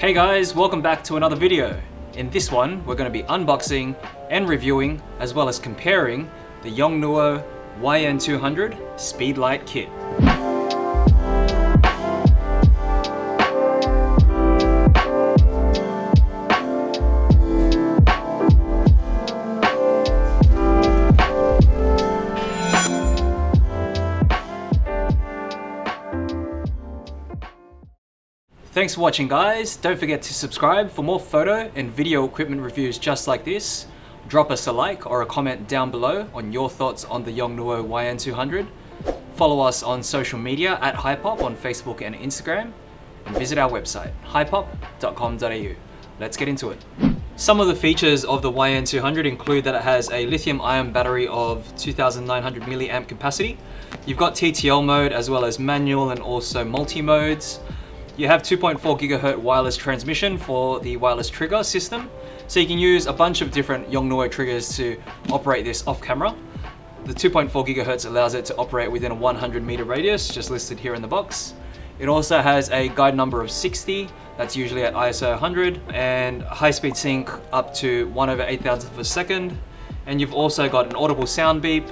Hey guys, welcome back to another video. In this one, we're going to be unboxing and reviewing, as well as comparing the Yongnuo YN200 Speedlite kit. Thanks for watching guys. Don't forget to subscribe for more photo and video equipment reviews just like this. Drop us a like or a comment down below on your thoughts on the Yongnuo YN200. Follow us on social media at Hypop on Facebook and Instagram. And visit our website, hypop.com.au. Let's get into it. Some of the features of the YN200 include that it has a lithium-ion battery of 2,900 milliamp capacity. You've got TTL mode as well as manual and also multi-modes. You have 2.4 gigahertz wireless transmission for the wireless trigger system. So you can use a bunch of different Yongnuo triggers to operate this off camera. The 2.4 gigahertz allows it to operate within a 100 meter radius, just listed here in the box. It also has a guide number of 60, that's usually at ISO 100, and high-speed sync up to 1/8,000th of a second. And you've also got an audible sound beep,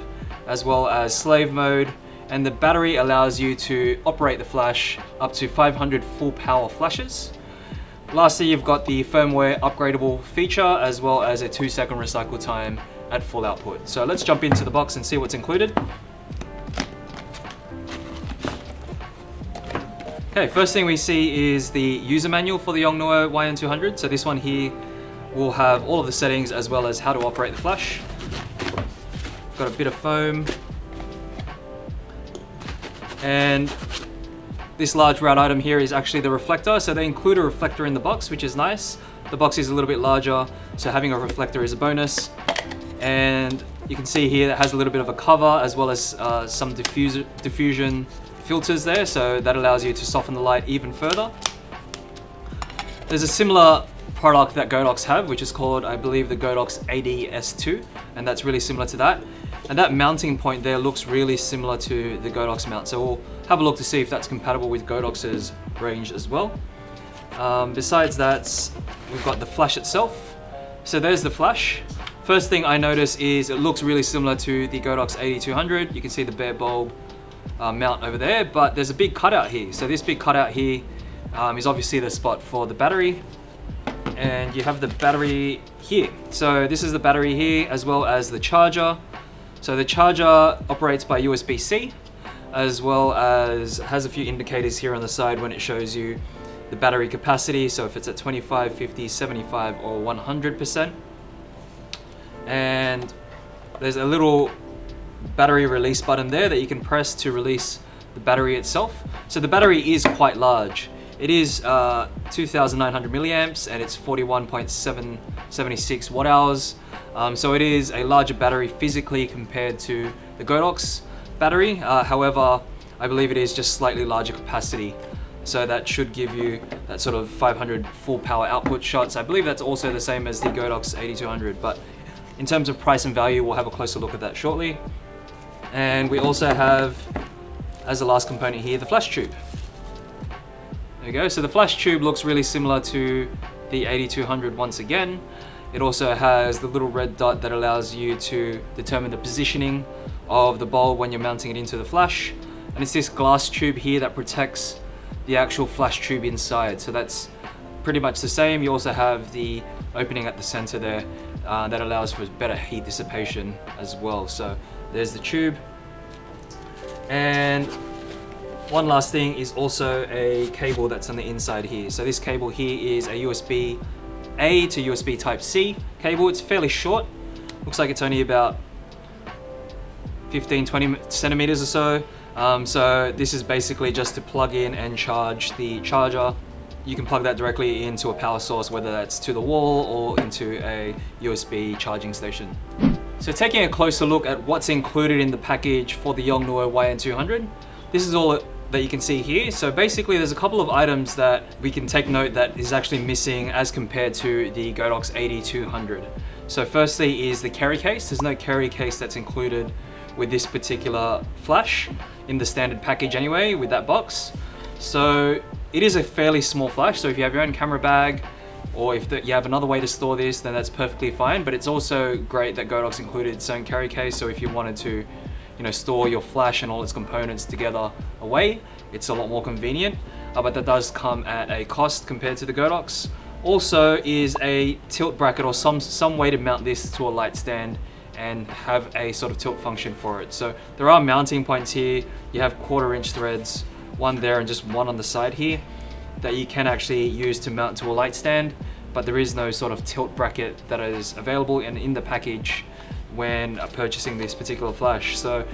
as well as slave mode. And the battery allows you to operate the flash up to 500 full power flashes. Lastly, you've got the firmware upgradable feature as well as a 2-second recycle time at full output. So let's jump into the box and see what's included. Okay, first thing we see is the user manual for the Yongnuo YN200. So this one here will have all of the settings as well as how to operate the flash. Got a bit of foam. And this large round item here is actually the reflector. So they include a reflector in the box, which is nice. The box is a little bit larger, so having a reflector is a bonus. And you can see here that has a little bit of a cover as well as some diffusion filters there. So that allows you to soften the light even further. There's a similar product that Godox have, which is called, I believe, the Godox AD200, and that's really similar to that. And that mounting point there looks really similar to the Godox mount. So we'll have a look to see if that's compatible with Godox's range as well. Besides that, we've got the flash itself. So there's the flash. First thing I notice is it looks really similar to the Godox AD200. You can see the bare bulb mount over there, but there's a big cutout here. So this big cutout here is obviously the spot for the battery. And you have the battery here. So this is the battery here as well as the charger. So the charger operates by USB-C, as well as has a few indicators here on the side when it shows you the battery capacity. So if it's at 25, 50, 75, or 100%. And there's a little battery release button there that you can press to release the battery itself. So the battery is quite large. It is 2,900 milliamps and it's 41.76 watt hours. So it is a larger battery physically compared to the Godox battery. However, I believe it is just slightly larger capacity. So that should give you that sort of 500 full power output shots. I believe that's also the same as the Godox AD200, but in terms of price and value, we'll have a closer look at that shortly. And we also have, as the last component here, the flash tube. There you go. So the flash tube looks really similar to the AD200 once again. It also has the little red dot that allows you to determine the positioning of the bulb when you're mounting it into the flash. And it's this glass tube here that protects the actual flash tube inside. So that's pretty much the same. You also have the opening at the center there that allows for better heat dissipation as well. So there's the tube. And one last thing is also a cable that's on the inside here. So this cable here is a USB-A to USB Type-C cable. It's fairly short. Looks like it's only about 15-20 centimeters or so. So this is basically just to plug in and charge the charger. You can plug that directly into a power source, whether that's to the wall or into a USB charging station. So taking a closer look at what's included in the package for the Yongnuo YN200, this is all that you can see here. So basically there's a couple of items that we can take note that is actually missing as compared to the Godox AD200. So firstly is the carry case. There's no carry case that's included with this particular flash in the standard package anyway with that box. So it is a fairly small flash, so if you have your own camera bag, or if you have another way to store this, then that's perfectly fine. But it's also great that Godox included its own carry case, so if you wanted to, you know, store your flash and all its components together away, it's a lot more convenient. But that does come at a cost compared to the Godox. Also is a tilt bracket or some way to mount this to a light stand and have a sort of tilt function for it. So there are mounting points here. You have 1/4" threads, one there and just one on the side here, that you can actually use to mount to a light stand, but there is no sort of tilt bracket that is available and in the package when purchasing this particular flash. So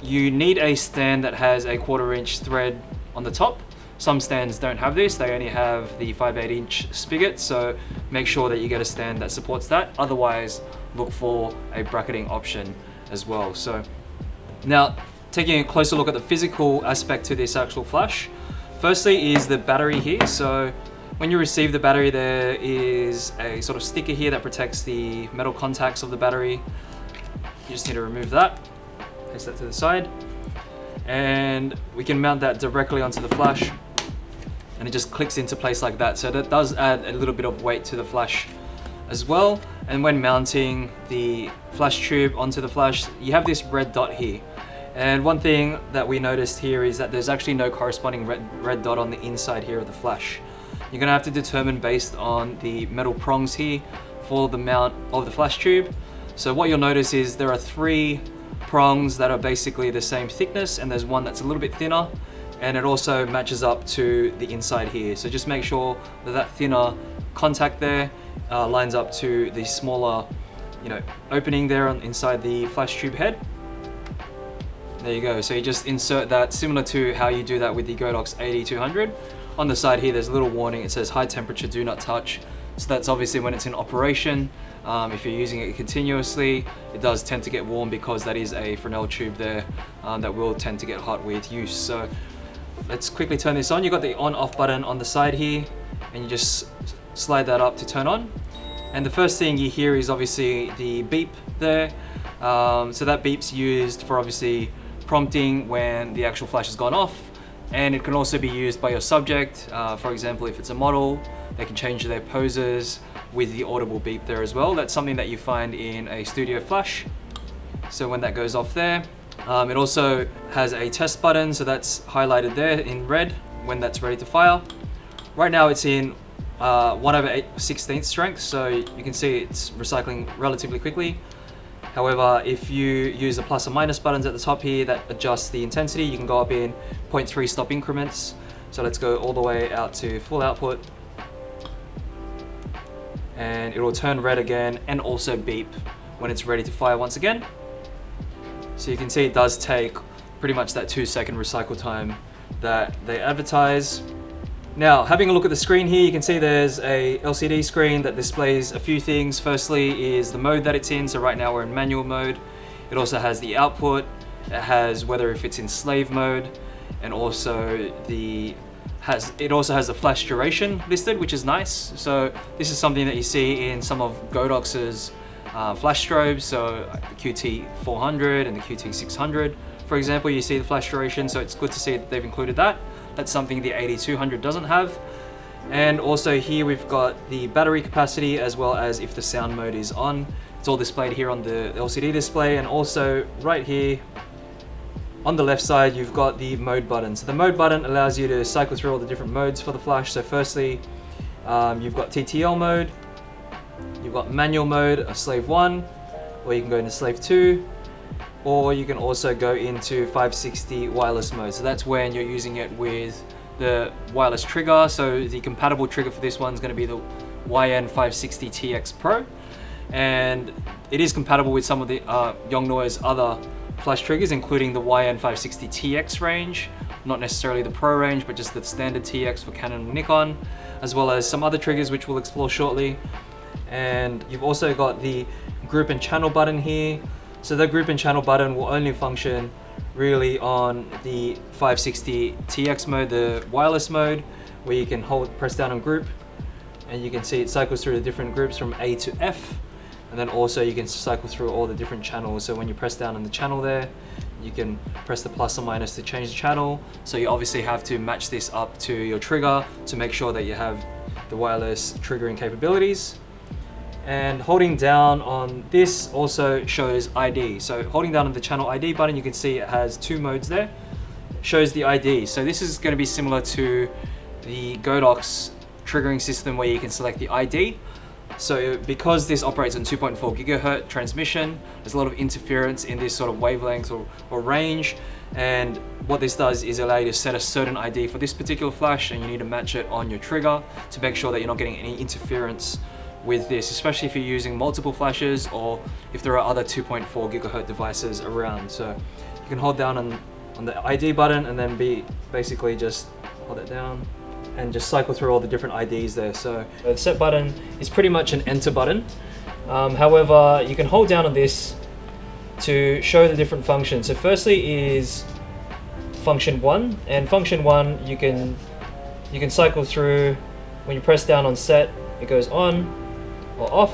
you need a stand that has a 1/4" thread on the top. Some stands don't have this, they only have the 5/8" spigot, so make sure that you get a stand that supports that. Otherwise, look for a bracketing option as well. So now, taking a closer look at the physical aspect to this actual flash, firstly is the battery here. So when you receive the battery, there is a sort of sticker here that protects the metal contacts of the battery. You just need to remove that, place that to the side, and we can mount that directly onto the flash, and it just clicks into place like that. So that does add a little bit of weight to the flash as well. And when mounting the flash tube onto the flash, you have this red dot here. And one thing that we noticed here is that there's actually no corresponding red dot on the inside here of the flash. You're gonna have to determine based on the metal prongs here for the mount of the flash tube. So what you'll notice is there are 3 prongs that are basically the same thickness, and there's one that's a little bit thinner, and it also matches up to the inside here. So just make sure that that thinner contact there lines up to the smaller, you know, opening there on inside the flash tube head. There you go. So you just insert that, similar to how you do that with the Godox AD200. On the side here, there's a little warning. It says high temperature, do not touch. So that's obviously when it's in operation. If you're using it continuously, it does tend to get warm because that is a Fresnel tube there that will tend to get hot with use. So let's quickly turn this on. You've got the on-off button on the side here, and you just slide that up to turn on. And the first thing you hear is obviously the beep there. So that beep's used for obviously prompting when the actual flash has gone off. And it can also be used by your subject. For example, if it's a model, they can change their poses with the audible beep there as well. That's something that you find in a studio flash. So when that goes off there, it also has a test button, so that's highlighted there in red when that's ready to fire. Right now it's in 1/16 strength, so you can see it's recycling relatively quickly. However, if you use the plus or minus buttons at the top here that adjust the intensity, you can go up in 0.3 stop increments. So let's go all the way out to full output. And it will turn red again and also beep when it's ready to fire once again. So you can see it does take pretty much that 2-second recycle time that they advertise. Now, having a look at the screen here, you can see there's a LCD screen that displays a few things. Firstly is the mode that it's in. So right now we're in manual mode. It also has the output. It has whether if it's in slave mode, and also it also has the flash duration listed, which is nice. So this is something that you see in some of Godox's flash strobes. So the QT400 and the QT600, for example, you see the flash duration. So it's good to see that they've included that. That's something the AD200 doesn't have. And also here we've got the battery capacity as well as if the sound mode is on. It's all displayed here on the LCD display, and also right here on the left side you've got the mode button. So the mode button allows you to cycle through all the different modes for the flash. So firstly, you've got TTL mode, you've got manual mode, a slave 1, or you can go into slave 2, or you can also go into 560 wireless mode. So that's when you're using it with the wireless trigger. So the compatible trigger for this one is going to be the YN560 TX Pro, and it is compatible with some of the Yongnuo's other flash triggers, including the YN560 TX range, not necessarily the Pro range, but just the standard TX for Canon and Nikon, as well as some other triggers which we'll explore shortly. And you've also got the group and channel button here. So the group and channel button will only function really on the 560 TX mode, the wireless mode, where you can press down on group, and you can see it cycles through the different groups from A to F. And then also you can cycle through all the different channels. So when you press down on the channel there, you can press the plus or minus to change the channel. So you obviously have to match this up to your trigger to make sure that you have the wireless triggering capabilities. And holding down on this also shows ID. So holding down on the channel ID button, you can see it has two modes there. It shows the ID. So this is going to be similar to the Godox triggering system where you can select the ID. So because this operates on 2.4 gigahertz transmission, there's a lot of interference in this sort of wavelength or range. And what this does is allow you to set a certain ID for this particular flash, and you need to match it on your trigger to make sure that you're not getting any interference with this, especially if you're using multiple flashes or if there are other 2.4 gigahertz devices around. So you can hold down on the ID button and then basically just hold it down and just cycle through all the different IDs there. So the set button is pretty much an enter button. However, you can hold down on this to show the different functions. So firstly is function 1, and function 1 you can cycle through. When you press down on set, it goes on or off.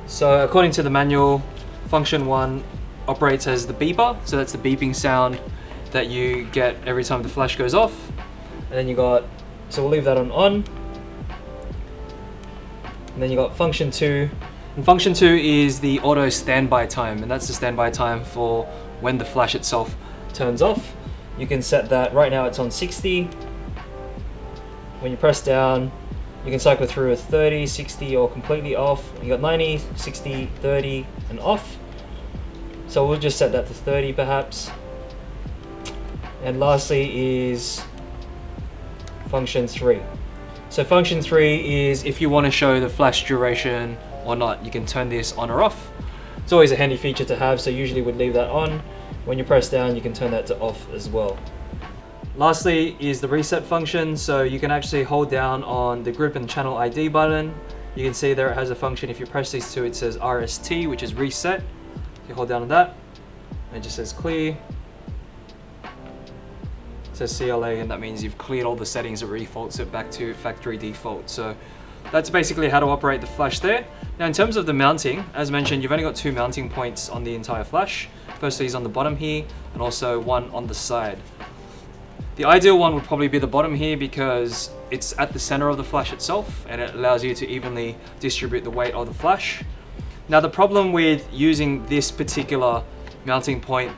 So according to the manual, function 1 operates as the beeper. So that's the beeping sound that you get every time the flash goes off. And then you got, so we'll leave that on. And then you got function 2. And function 2 is the auto standby time, and that's the standby time for when the flash itself turns off. You can set that, right now it's on 60. When you press down, you can cycle through a 30, 60, or completely off. You got 90, 60, 30, and off. So we'll just set that to 30 perhaps. And lastly is function 3. So function 3 is if you want to show the flash duration or not. You can turn this on or off. It's always a handy feature to have, so usually we'd leave that on. When you press down, you can turn that to off as well. Lastly is the reset function. So you can actually hold down on the group and channel ID button. You can see there it has a function. If you press these two, it says RST, which is reset. You hold down on that, it just says clear. It says CLA, and that means you've cleared all the settings. It defaults it back to factory default. So that's basically how to operate the flash there. Now in terms of the mounting, as mentioned, you've only got 2 mounting points on the entire flash. Firstly is on the bottom here, and also one on the side. The ideal one would probably be the bottom here because it's at the center of the flash itself and it allows you to evenly distribute the weight of the flash. Now the problem with using this particular mounting point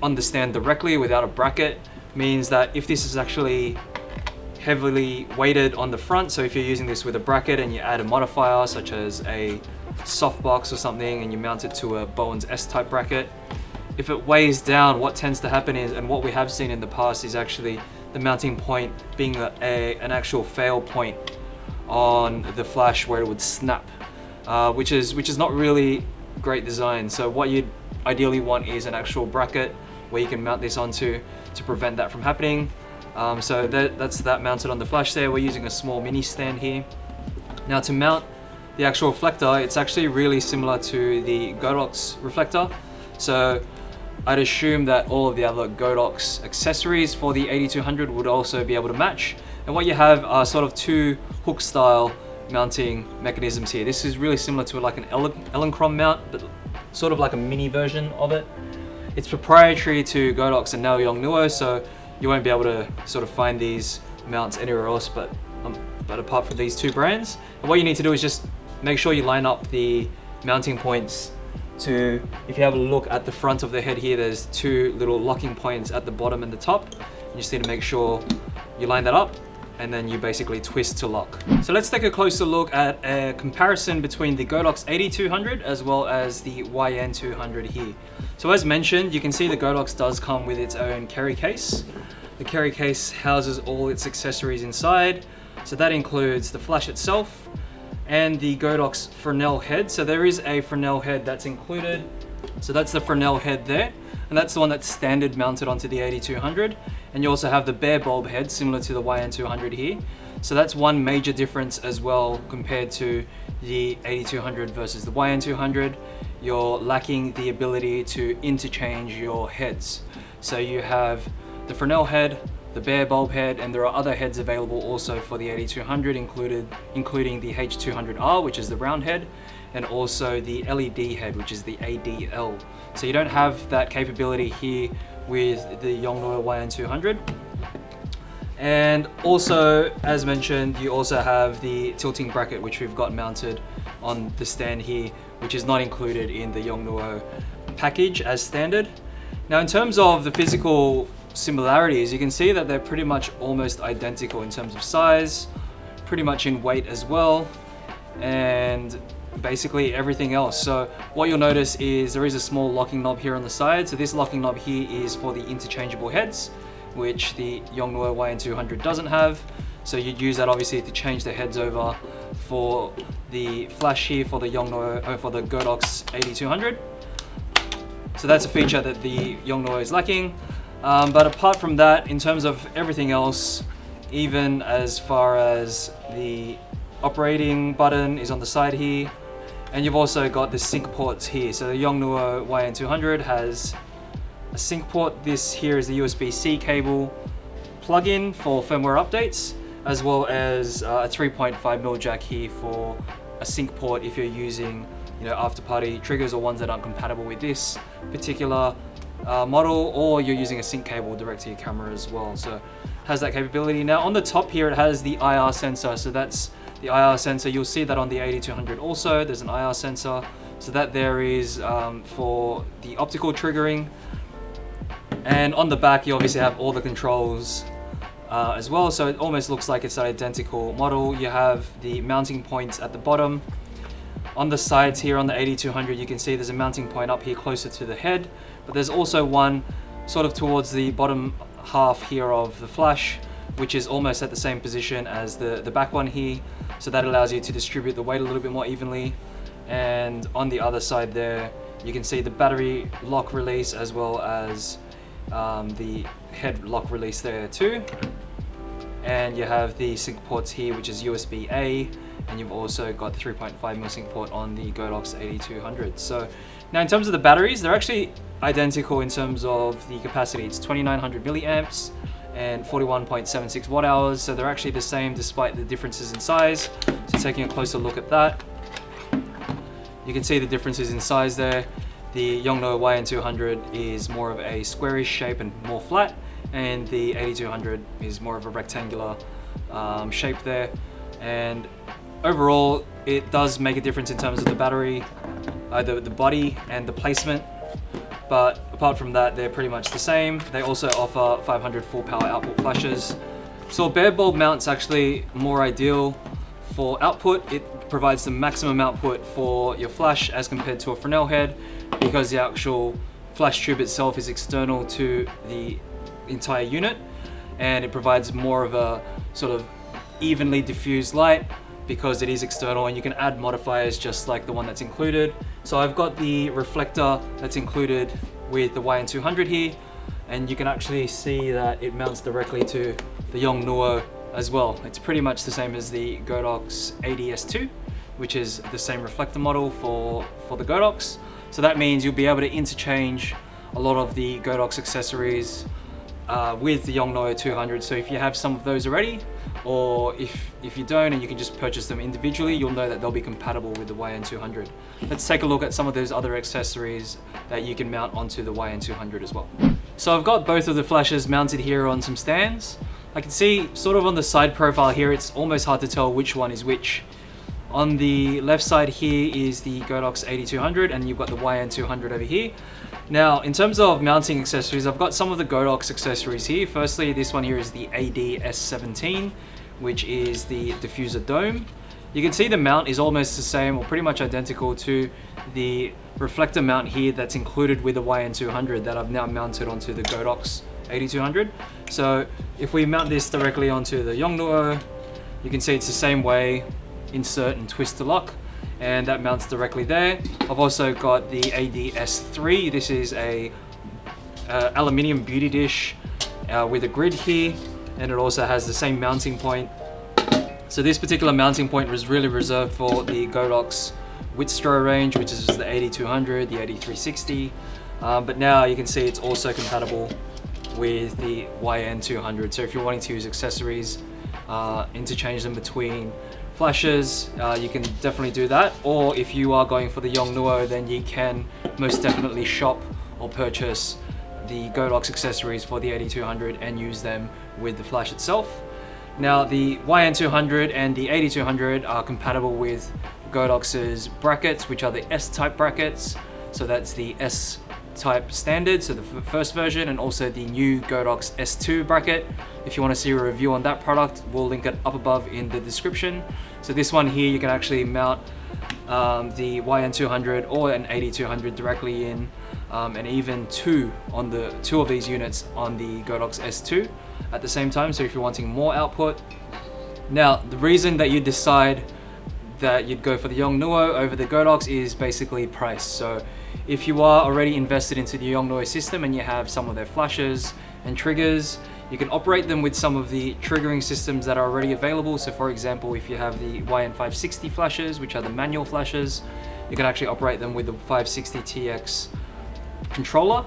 on the stand directly without a bracket means that if this is actually heavily weighted on the front, so if you're using this with a bracket and you add a modifier such as a softbox or something and you mount it to a Bowen's S-type bracket, if it weighs down, what tends to happen is, and what we have seen in the past, is actually the mounting point being an actual fail point on the flash where it would snap, which is not really great design. So what you'd ideally want is an actual bracket where you can mount this onto to prevent that from happening. So that's that mounted on the flash there. We're using a small mini stand here. Now to mount the actual reflector, it's actually really similar to the Godox reflector. So I'd assume that all of the other Godox accessories for the 8200 would also be able to match. And what you have are sort of 2 hook style mounting mechanisms here. This is really similar to like an Elenchron mount, but sort of like a mini version of it. It's proprietary to Godox and now Yongnuo, so you won't be able to sort of find these mounts anywhere else but apart from these 2 brands. And what you need to do is just make sure you line up the mounting points to, if you have a look at the front of the head here, there's 2 little locking points at the bottom and the top. You just need to make sure you line that up and then you basically twist to lock. So let's take a closer look at a comparison between the Godox AD200 as well as the YN200 here. So as mentioned, you can see the Godox does come with its own carry case. The carry case houses all its accessories inside. So that includes the flash itself and the Godox Fresnel head. So there is a Fresnel head that's included. So that's the Fresnel head there. And that's the one that's standard mounted onto the 8200. And you also have the bare bulb head similar to the YN200 here. So that's one major difference as well compared to the 8200 versus the YN200. You're lacking the ability to interchange your heads. So you have the Fresnel head the bare bulb head, and there are other heads available also for the AD200, including the H200R, which is the round head, and also the LED head, which is the ADL. So you don't have that capability here with the Yongnuo YN200. And also, as mentioned, you also have the tilting bracket, which we've got mounted on the stand here, which is not included in the Yongnuo package as standard. Now, in terms of the physical similarities, you can see that they're pretty much almost identical in terms of size, pretty much in weight as well, and basically everything else. So what you'll notice is there is a small locking knob here on the side. So this locking knob here is for the interchangeable heads, which the Yongnuo YN200 doesn't have. So you'd use that obviously to change the heads over for the flash here for the for the Godox AD200. So that's a feature that the Yongnuo is lacking. But apart from that, in terms of everything else, even as far as the operating button is on the side here, and you've also got the sync ports here. So the Yongnuo YN200 has a sync port. This here is the USB-C cable plug-in for firmware updates, as well as a 3.5mm jack here for a sync port if you're using, after-party triggers or ones that aren't compatible with this particular model, or you're using a sync cable direct to your camera as well. So it has that capability. Now on the top here, it has the IR sensor. So that's the IR sensor. You'll see that on the AD200 also, there's an IR sensor. So that there is for the optical triggering. And on the back, you obviously have all the controls as well. So it almost looks like it's an identical model. You have the mounting points at the bottom. On the sides here on the AD200, you can see there's a mounting point up here closer to the head, but there's also one sort of towards the bottom half here of the flash, which is almost at the same position as the back one here. So that allows you to distribute the weight a little bit more evenly. And on the other side there, you can see the battery lock release as well as the head lock release there too. And you have the sync ports here, which is USB-A, and you've also got the 3.5mm sync port on the Godox AD200. So now in terms of the batteries, they're actually identical in terms of the capacity. It's 2900 milliamps and 41.76 watt hours. So they're actually the same despite the differences in size. So taking a closer look at that, you can see the differences in size there. The Yongnuo YN200 is more of a squarish shape and more flat, and the AD200 is more of a rectangular shape there. And overall, it does make a difference in terms of the battery, the body and the placement. But apart from that, they're pretty much the same. They also offer 500 full power output flashes. So a bare bulb mount's actually more ideal for output. It provides the maximum output for your flash as compared to a Fresnel head, because the actual flash tube itself is external to the entire unit, and it provides more of a sort of evenly diffused light because it is external, and you can add modifiers just like the one that's included. So I've got the reflector that's included with the YN200 here, and you can actually see that it mounts directly to the Yongnuo as well. It's pretty much the same as the Godox AD200, which is the same reflector model for the Godox. So that means you'll be able to interchange a lot of the Godox accessories with the Yongnuo 200. So if you have some of those already, or if you don't and you can just purchase them individually, you'll know that they'll be compatible with the YN200. Let's take a look at some of those other accessories that you can mount onto the YN200 as well. So I've got both of the flashes mounted here on some stands. I can see sort of on the side profile here, it's almost hard to tell which one is which. On the left side here is the Godox AD200, and you've got the YN200 over here. Now, in terms of mounting accessories, I've got some of the Godox accessories here. Firstly, this one here is the AD-S17, which is the diffuser dome. You can see the mount is almost the same, or pretty much identical to the reflector mount here that's included with the YN200 that I've now mounted onto the Godox AD200. So if we mount this directly onto the Yongnuo, you can see it's the same way. Insert and twist to lock, and that mounts directly there. I've also got the AD-S3. This is a aluminium beauty dish with a grid here, and it also has the same mounting point. So this particular mounting point was really reserved for the Godox Witstro range, which is the AD200, the AD360, but now you can see it's also compatible with the YN200. So if you're wanting to use accessories, interchange them between flashes, you can definitely do that. Or if you are going for the Yongnuo, then you can most definitely shop or purchase the Godox accessories for the 8200 and use them with the flash itself. Now the YN200 and the 8200 are compatible with Godox's brackets, which are the S-type brackets. So that's the S-type standard, so the first version, and also the new Godox S2 bracket. If you want to see a review on that product, we'll link it up above in the description. So this one here, you can actually mount the YN200 or an 8200 directly in, and even two of these units on the Godox S2 at the same time. So if you're wanting more output. Now, the reason that you decide that you'd go for the Yongnuo over the Godox is basically price. So if you are already invested into the Yongnuo system and you have some of their flashes and triggers, you can operate them with some of the triggering systems that are already available. So for example, if you have the YN560 flashes, which are the manual flashes, you can actually operate them with the 560TX controller.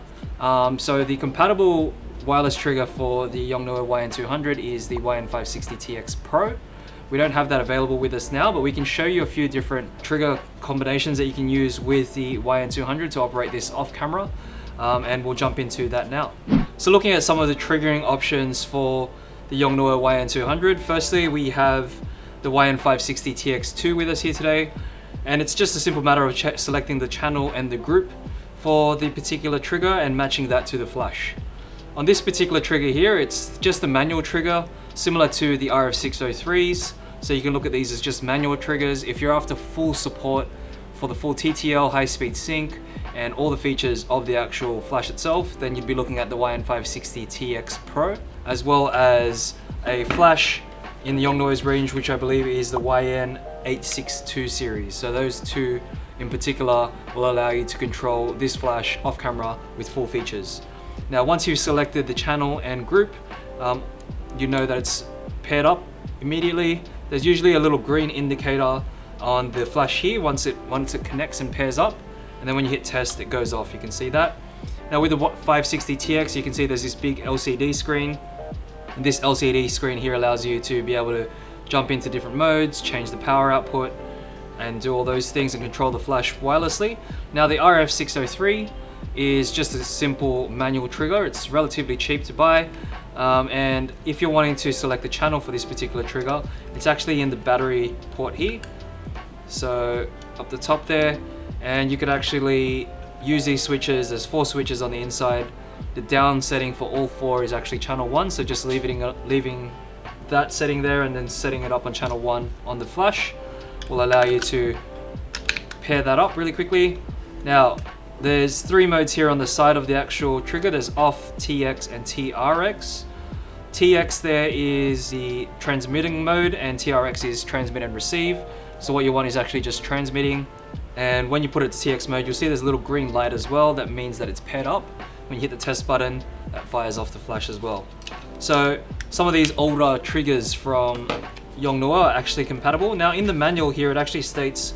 So the compatible wireless trigger for the Yongnuo YN200 is the YN560TX Pro. We don't have that available with us now, but we can show you a few different trigger combinations that you can use with the YN200 to operate this off camera, and we'll jump into that now. So looking at some of the triggering options for the Yongnuo YN200, firstly we have the YN560TX2 with us here today, and it's just a simple matter of selecting the channel and the group for the particular trigger and matching that to the flash. On this particular trigger here, it's just a manual trigger, similar to the RF603s. So you can look at these as just manual triggers. If you're after full support for the full TTL, high-speed sync, and all the features of the actual flash itself, then you'd be looking at the YN560TX Pro, as well as a flash in the Yongnuo's range, which I believe is the YN862 series. So those two in particular will allow you to control this flash off camera with full features. Now, once you've selected the channel and group, you know that it's paired up immediately. There's usually a little green indicator on the flash here once it connects and pairs up, and then when you hit test, it goes off. You can see that. Now with the 560TX, you can see there's this big LCD screen, and this LCD screen here allows you to be able to jump into different modes, change the power output, and do all those things and control the flash wirelessly. Now the RF603 is just a simple manual trigger. It's relatively cheap to buy, and if you're wanting to select the channel for this particular trigger, it's actually in the battery port here, so up the top there, and you could actually use these switches. There's 4 switches on the inside. The down setting for all 4 is actually channel 1, so just leaving that setting there and then setting it up on channel 1 on the flash will allow you to pair that up really quickly. Now there's 3 modes here on the side of the actual trigger. There's off, TX, and TRX. TX there is the transmitting mode, and TRX is transmit and receive. So what you want is actually just transmitting. And when you put it to TX mode, you'll see there's a little green light as well. That means that it's paired up. When you hit the test button, that fires off the flash as well. So some of these older triggers from Yongnuo are actually compatible. Now in the manual here, it actually states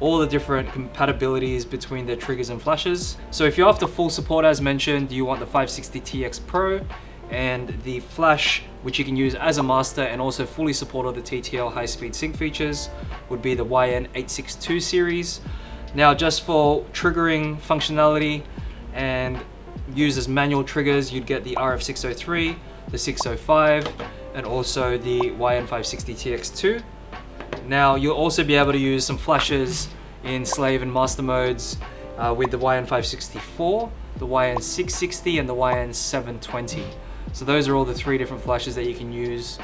all the different compatibilities between their triggers and flashes. So if you're after full support, as mentioned, you want the 560TX Pro, and the flash, which you can use as a master and also fully support all the TTL high-speed sync features, would be the YN862 series. Now just for triggering functionality and used as manual triggers, you'd get the RF603, the 605, and also the YN560TX2. Now you'll also be able to use some flashes in slave and master modes with the YN564, the YN660, and the YN720. So those are all the 3 different flashes that you can use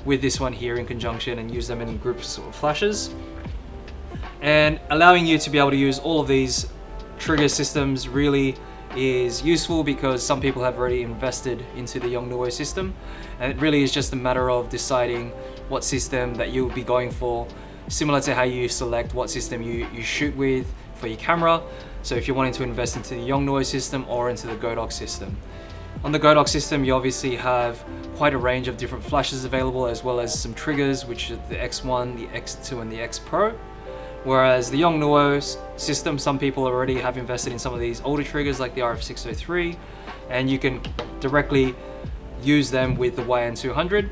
with this one here in conjunction and use them in groups of flashes. And allowing you to be able to use all of these trigger systems really is useful because some people have already invested into the Yongnuo system, and it really is just a matter of deciding what system that you'll be going for, similar to how you select what system you shoot with for your camera. So if you're wanting to invest into the Yongnuo system or into the Godox system. On the Godox system, you obviously have quite a range of different flashes available, as well as some triggers, which are the X1, the X2, and the X Pro. Whereas the Yongnuo system, some people already have invested in some of these older triggers like the RF603, and you can directly use them with the YN200.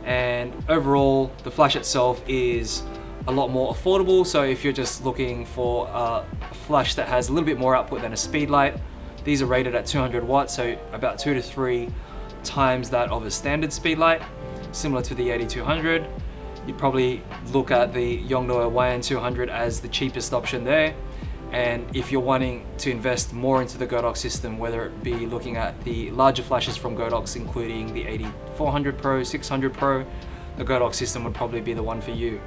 And overall, the flash itself is a lot more affordable. So if you're just looking for a flash that has a little bit more output than a Speedlite, these are rated at 200 watts, so about 2 to 3 times that of a standard Speedlite, similar to the AD200. You'd probably look at the Yongnuo YN200 as the cheapest option there. And if you're wanting to invest more into the Godox system, whether it be looking at the larger flashes from Godox, including the AD400 Pro, 600 Pro, the Godox system would probably be the one for you.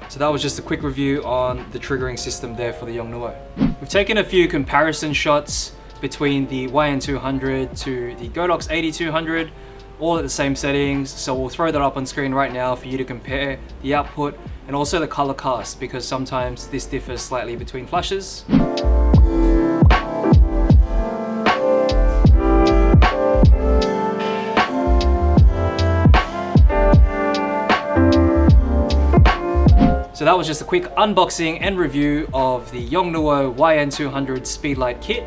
So that was just a quick review on the triggering system there for the Yongnuo. We've taken a few comparison shots between the YN200 to the Godox AD200, all at the same settings. So we'll throw that up on screen right now for you to compare the output and also the color cast, because sometimes this differs slightly between flashes. So that was just a quick unboxing and review of the Yongnuo YN200 Speedlite kit.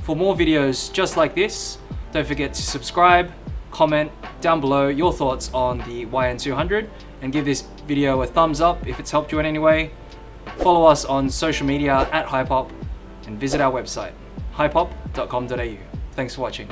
For more videos just like this, don't forget to subscribe, comment down below your thoughts on the YN200, and give this video a thumbs up if it's helped you in any way. Follow us on social media at Hypop, and visit our website, hypop.com.au. Thanks for watching.